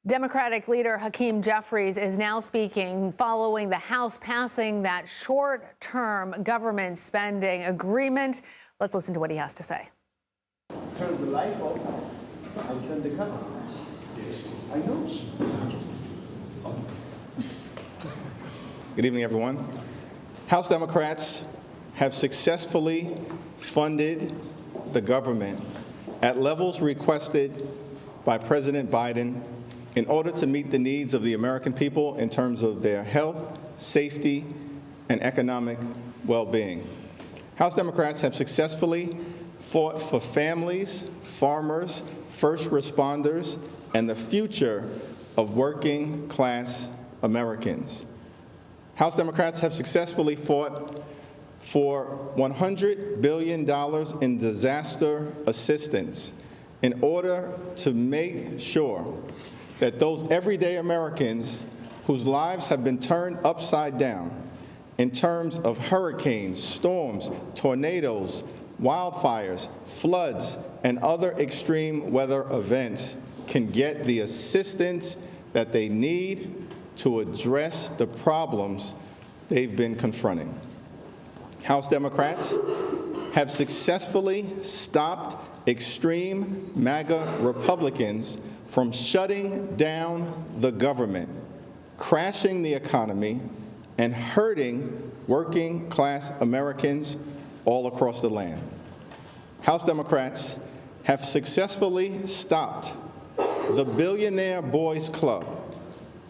Democratic leader Hakeem Jeffries is now speaking following the House passing that short-term government spending agreement. Let's listen to what he has to say. Turn the light off. I turn the camera. I know. Good evening, everyone. House Democrats have successfully funded the government at levels requested by President Biden in order to meet the needs of the American people in terms of their health, safety, and economic well-being. House Democrats have successfully fought for families, farmers, first responders, and the future of working-class Americans. House Democrats have successfully fought for $100 billion in disaster assistance in order to make sure that those everyday Americans whose lives have been turned upside down in terms of hurricanes, storms, tornadoes, wildfires, floods, and other extreme weather events can get the assistance that they need to address the problems they've been confronting. House Democrats have successfully stopped extreme MAGA Republicans from shutting down the government, crashing the economy, and hurting working-class Americans all across the land. House Democrats have successfully stopped the Billionaire Boys Club,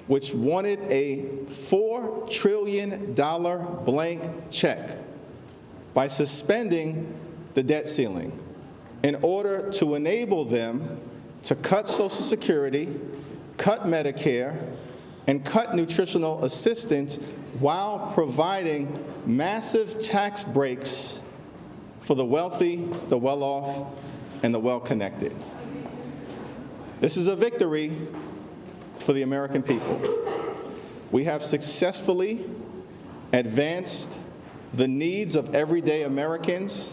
which wanted a $4 trillion blank check, by suspending the debt ceiling in order to enable them to cut Social Security, cut Medicare, and cut nutritional assistance while providing massive tax breaks for the wealthy, the well-off, and the well-connected. This is a victory for the American people. We have successfully advanced the needs of everyday Americans,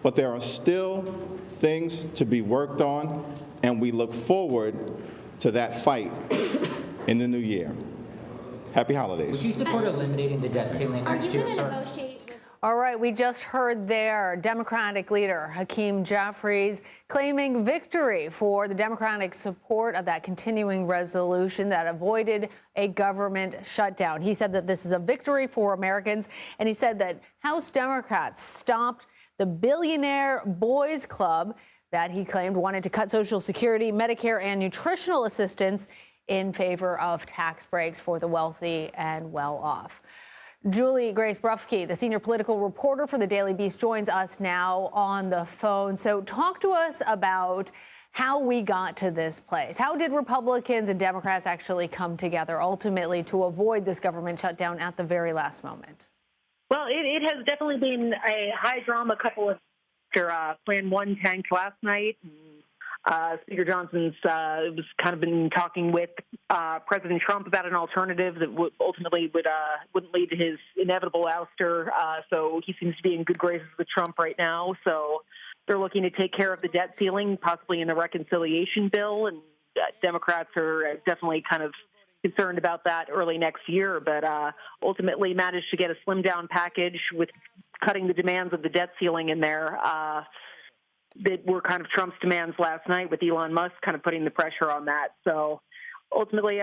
but there are still things to be worked on, and we look forward to that fight in the new year. Happy holidays. Would you support eliminating the debt ceiling next year, sir? All right, we just heard there Democratic leader Hakeem Jeffries claiming victory for the Democratic support of that continuing resolution that avoided a government shutdown. He said that this is a victory for Americans, and he said that House Democrats stopped the Billionaire Boys Club that he claimed wanted to cut Social Security, Medicare, and nutritional assistance in favor of tax breaks for the wealthy and well-off. Juliegrace Brufke, the senior political reporter for the Daily Beast, joins us now on the phone. So talk to us about how we got to this place. How did Republicans and Democrats actually come together ultimately to avoid this government shutdown at the very last moment? Well, it has definitely been a high drama couple of after Plan 1 tanked last night. Speaker Johnson's was kind of been talking with President Trump about an alternative that ultimately wouldn't lead to his inevitable ouster. So he seems to be in good graces with Trump right now. So they're looking to take care of the debt ceiling, possibly in the reconciliation bill. And Democrats are definitely kind of concerned about that early next year, but ultimately managed to get a slimmed down package with cutting the demands of the debt ceiling in there. That were kind of Trump's demands last night, with Elon Musk kind of putting the pressure on that. So ultimately,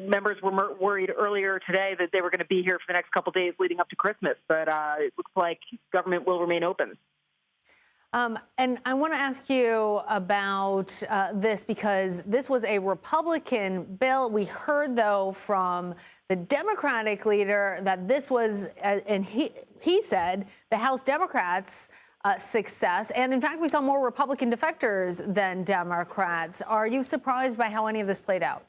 members were worried earlier today that they were going to be here for the next couple of days leading up to Christmas, but it looks like government will remain open. And I want to ask you about this because this was a Republican bill. We heard, though, from the Democratic leader that this was, and he said, the House Democrats' success. And in fact, we saw more Republican defectors than Democrats. Are you surprised by how any of this played out?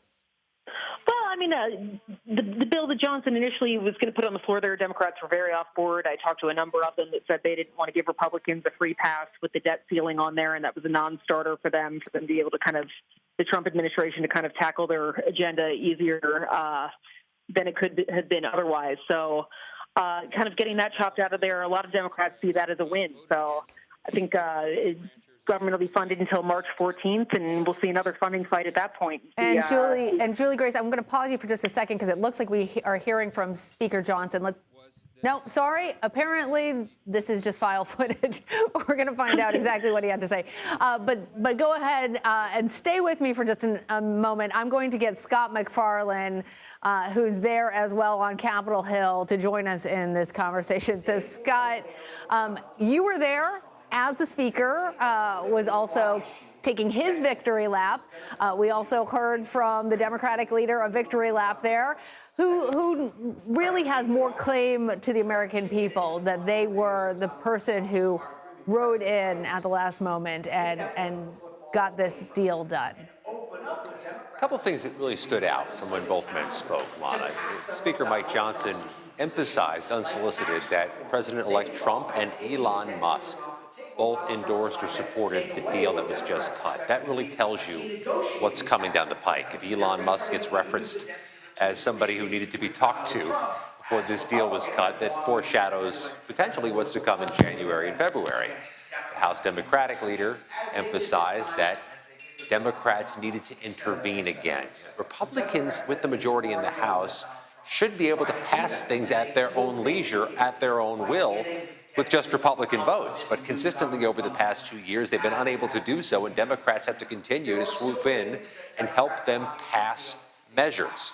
Well, I mean, the bill that Johnson initially was going to put on the floor there, Democrats were very off board. I talked to a number of them that said they didn't want to give Republicans a free pass with the debt ceiling on there, and that was a non-starter for them to be able to kind of, the Trump administration to kind of tackle their agenda easier than it could have been otherwise. So kind of getting that chopped out of there, a lot of Democrats see that as a win. So I think government will be funded until March 14th, and we'll see another funding fight at that point. And Juliegrace, I'm going to pause you for just a second because it looks like we are hearing from Speaker Johnson. No, sorry. Apparently, this is just file footage. We're going to find out exactly what he had to say. But go ahead and stay with me for just a moment. I'm going to get Scott MacFarlane, who's there as well on Capitol Hill, to join us in this conversation. So, Scott, you were there as the Speaker was also taking his victory lap. We also heard from the Democratic leader a victory lap there. Who really has more claim to the American people that they were the person who rode in at the last moment and got this deal done? A couple things that really stood out from when both men spoke, Lana. Speaker Mike Johnson emphasized unsolicited that President-elect Trump and Elon Musk both endorsed or supported the deal that was just cut. That really tells you what's coming down the pike. If Elon Musk gets referenced as somebody who needed to be talked to before this deal was cut, that foreshadows potentially what's to come in January and February. The House Democratic leader emphasized that Democrats needed to intervene again. Republicans with the majority in the House should be able to pass things at their own leisure, at their own will, with just Republican votes. But consistently over the past 2 years, they've been unable to do so, and Democrats have to continue to swoop in and help them pass measures.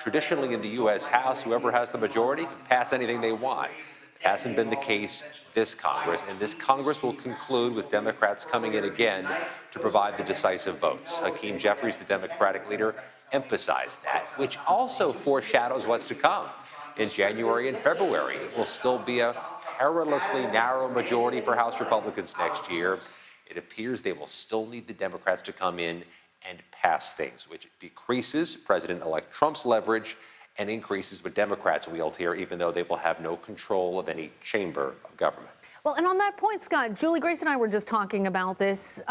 Traditionally in the U.S. House, whoever has the majority can pass anything they want. It hasn't been the case this Congress, and this Congress will conclude with Democrats coming in again to provide the decisive votes. Hakeem Jeffries, the Democratic leader, emphasized that, which also foreshadows what's to come. In January and February, it will still be a perilously narrow majority for House Republicans next year. It appears they will still need the Democrats to come in and pass things, which decreases President-elect Trump's leverage and increases what Democrats wield here, even though they will have no control of any chamber of government. Well, and on that point, Scott, Juliegrace and I were just talking about this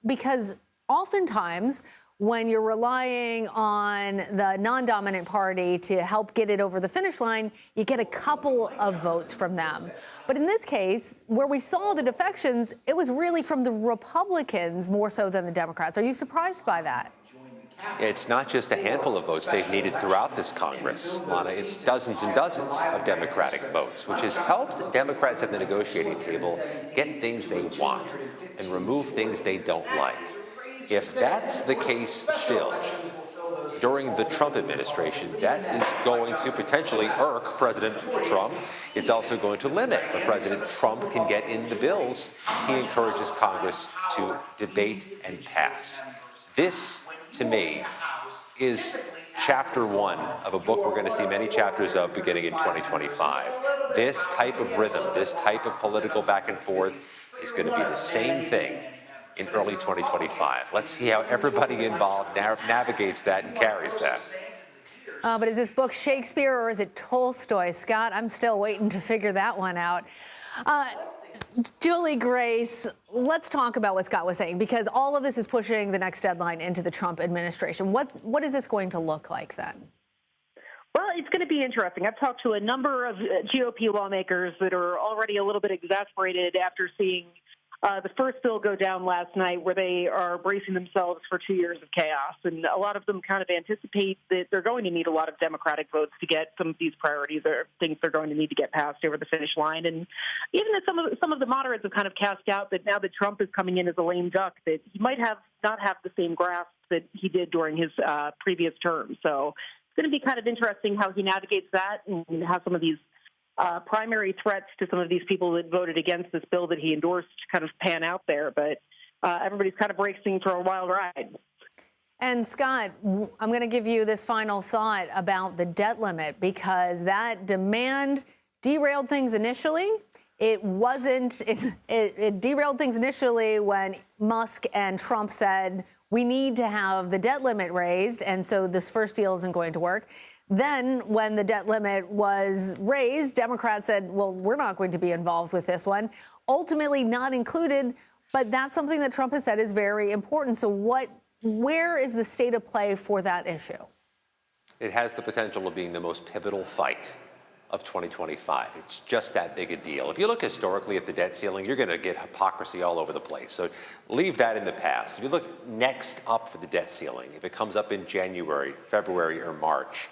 because oftentimes when you're relying on the non-dominant party to help get it over the finish line, you get a couple of votes from them. But in this case, where we saw the defections, it was really from the Republicans more so than the Democrats. Are you surprised by that? It's not just a handful of votes they've needed throughout this Congress, Lana. It's dozens and dozens of Democratic votes, which has helped Democrats at the negotiating table get things they want and remove things they don't like. If that's the case still, during the Trump administration, that is going to potentially irk President Trump. It's also going to limit what President Trump can get in the bills he encourages Congress to debate and pass. This, to me, is chapter one of a book we're going to see many chapters of beginning in 2025. This type of rhythm, this type of political back and forth is going to be the same thing in early 2025. Let's see how everybody involved navigates that and carries that. But is this book Shakespeare or is it Tolstoy, Scott? I'm still waiting to figure that one out. Juliegrace, let's talk about what Scott was saying, because all of this is pushing the next deadline into the Trump administration. What is this going to look like then? Well, it's going to be interesting. I've talked to a number of GOP lawmakers that are already a little bit exasperated after seeing the first bill go down last night, where they are bracing themselves for 2 years of chaos. And a lot of them kind of anticipate that they're going to need a lot of Democratic votes to get some of these priorities or things they're going to need to get passed over the finish line. And even that some of the moderates have kind of cast out that now that Trump is coming in as a lame duck, that he might not have the same grasp that he did during his previous term. So it's going to be kind of interesting how he navigates that and how some of these primary threats to some of these people that voted against this bill that he endorsed kind of pan out there. But everybody's kind of racing for a wild ride. And Scott, I'm going to give you this final thought about the debt limit, because that demand derailed things initially. It derailed things initially when Musk and Trump said, we need to have the debt limit raised, and so this first deal isn't going to work. Then when the debt limit was raised, Democrats said, well, we're not going to be involved with this one. Ultimately not included, but that's something that Trump has said is very important. So where is the state of play for that issue? It has the potential of being the most pivotal fight of 2025. It's just that big a deal. If you look historically at the debt ceiling, you're going to get hypocrisy all over the place. So leave that in the past. If you look next up for the debt ceiling, if it comes up in January, February, or March,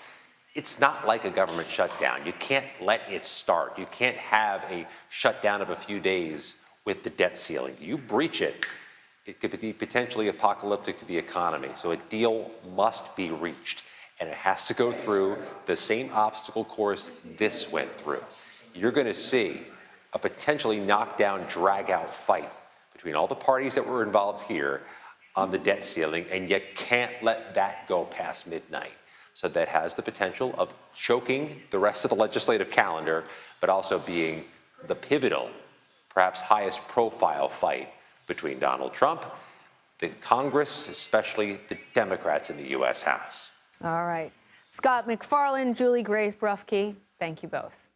it's not like a government shutdown. You can't let it start. You can't have a shutdown of a few days with the debt ceiling. You breach it, it could be potentially apocalyptic to the economy. So a deal must be reached. And it has to go through the same obstacle course this went through. You're going to see a potentially knockdown, drag-out fight between all the parties that were involved here on the debt ceiling, and you can't let that go past midnight. So that has the potential of choking the rest of the legislative calendar, but also being the pivotal, perhaps highest profile fight between Donald Trump, the Congress, especially the Democrats in the U.S. House. All right. Scott MacFarlane, Juliegrace Brufke, thank you both.